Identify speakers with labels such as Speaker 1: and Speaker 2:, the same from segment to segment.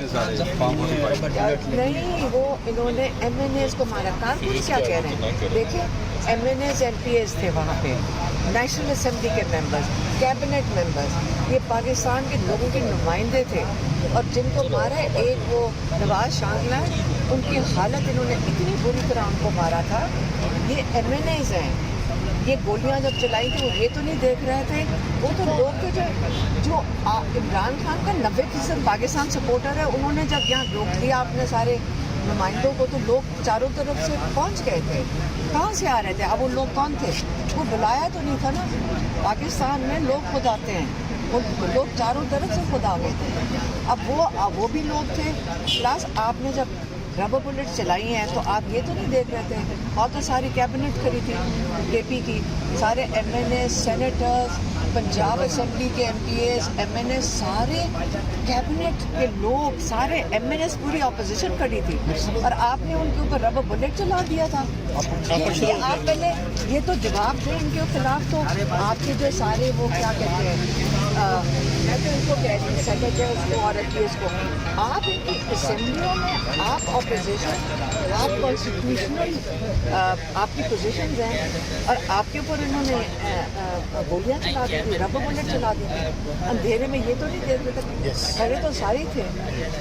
Speaker 1: ہیں سارے فارم
Speaker 2: نہیں وہ انہوں نے ایم این ایز کو مارا. کارکنز کیا کہہ رہے ہیں دیکھیں, M N as M P as تھے وہاں پہ, نیشنل اسمبلی کے ممبرز, کیبنٹ ممبرز, یہ پاکستان کے لوگوں کے نمائندے تھے. اور جن کو مارا ہے ایک وہ نواز شانگلہ, ان کی حالت انہوں نے اتنی بری طرح ان کو مارا تھا. یہ ایم این ایز ہیں, یہ گولیاں جب چلائی تھی وہ یہ تو نہیں دیکھ رہے تھے, وہ تو لوگ تھے جو عمران خان کا 90% پاکستان سپورٹر ہے. انہوں نے جب یہاں روک دیا اپنے سارے نمائندوں کو تو لوگ چاروں طرف سے پہنچ گئے تھے. کہاں سے آ رہے تھے؟ اب وہ لوگ کون تھے؟ وہ بلایا تو نہیں تھا نا. پاکستان میں لوگ خود آتے ہیں, لوگ چاروں طرف سے خود آ گئے تھے. اب وہ بھی لوگ تھے. پلس آپ نے جب ربر بلٹ چلائی ہیں تو آپ یہ تو نہیں دیکھ رہے تھے, اور تو ساری کیبنٹ کری تھی کے پی کی, سارے M N A, senators, Punjab assembly کے M P As, M N A, سارے کیبنٹ کے لوگ, سارے ایم این ایز, پوری اپوزیشن کھڑی تھی, اور آپ نے ان کے اوپر ربر بلٹ چلا دیا تھا. یہ آپ پہلے یہ تو جواب دیں ان کے خلاف. تو آپ کے جو سارے وہ کیا کہتے ہیں, میں تو ان کو کہہ رہی ہوں سینیٹرز کو اور ایم پی ایز کو, آپ ان کی اسمبلیوں میں آپ اپوزیشن, آپ کانسٹیٹیوشنل آپ کی پوزیشنز ہیں, اور آپ کے اوپر انہوں نے گولیاں چلا دی تھی, ربر بلٹ چلا دی تھی. اندھیرے میں یہ تو نہیں دیکھ رہے تھے, پہلے تو سارے ہی تھے.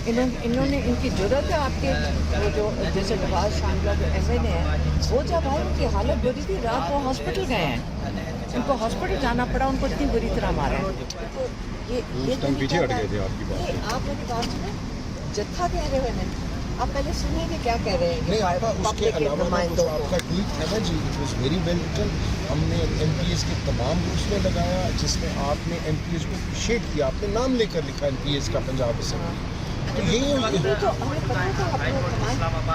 Speaker 2: انہوں نے ان کی ضرورت ہے آپ کے وہ جو جیسے نواز شانگلہ جو ایم این اے ہیں, وہ جب آئے ان کی حالت بری تھی, رات وہ ہاسپٹل گئے ہیں, ان کو ہاسپٹل جانا پڑا, ان کو اتنی بری طرح مارا ہے. یہ
Speaker 1: پیچھے ہٹ گئے تھے آپ کی بات سے.
Speaker 2: آپ میری بات سنیں, جتھا کہہ رہے ہوئے ہیں, آپ پہلے سنیں کہ کیا کہہ رہے ہیں
Speaker 3: نہیں آپ اس کے
Speaker 2: پبلک کے
Speaker 3: علاوہ
Speaker 2: نمائندوں
Speaker 3: آپ
Speaker 2: کو.
Speaker 3: کا ٹویٹ تھا نا جی, it was very well written. ہم نے ایم پی ایس کے تمام گروپس میں لگایا, جس میں آپ نے ایم پی ایس کو اپریشیٹ کیا, آپ نے نام لے کر لکھا ایم پی ایس کا پنجاب اسمبلی. تو
Speaker 2: یہ تو ہمیں پتہ تھا,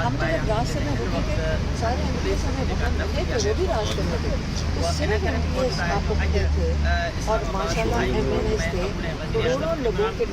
Speaker 2: ہم تو جب راستے میں رکے تھے سارے ایم پی ایس ہمیں وہاں ملے تھے, وہ بھی راستے میں تھے, تو صرف ایم پی ایس آپ کو ملے تھے, اور ماشاء اللہ ایم این ایس تھے, کروڑوں لوگوں کے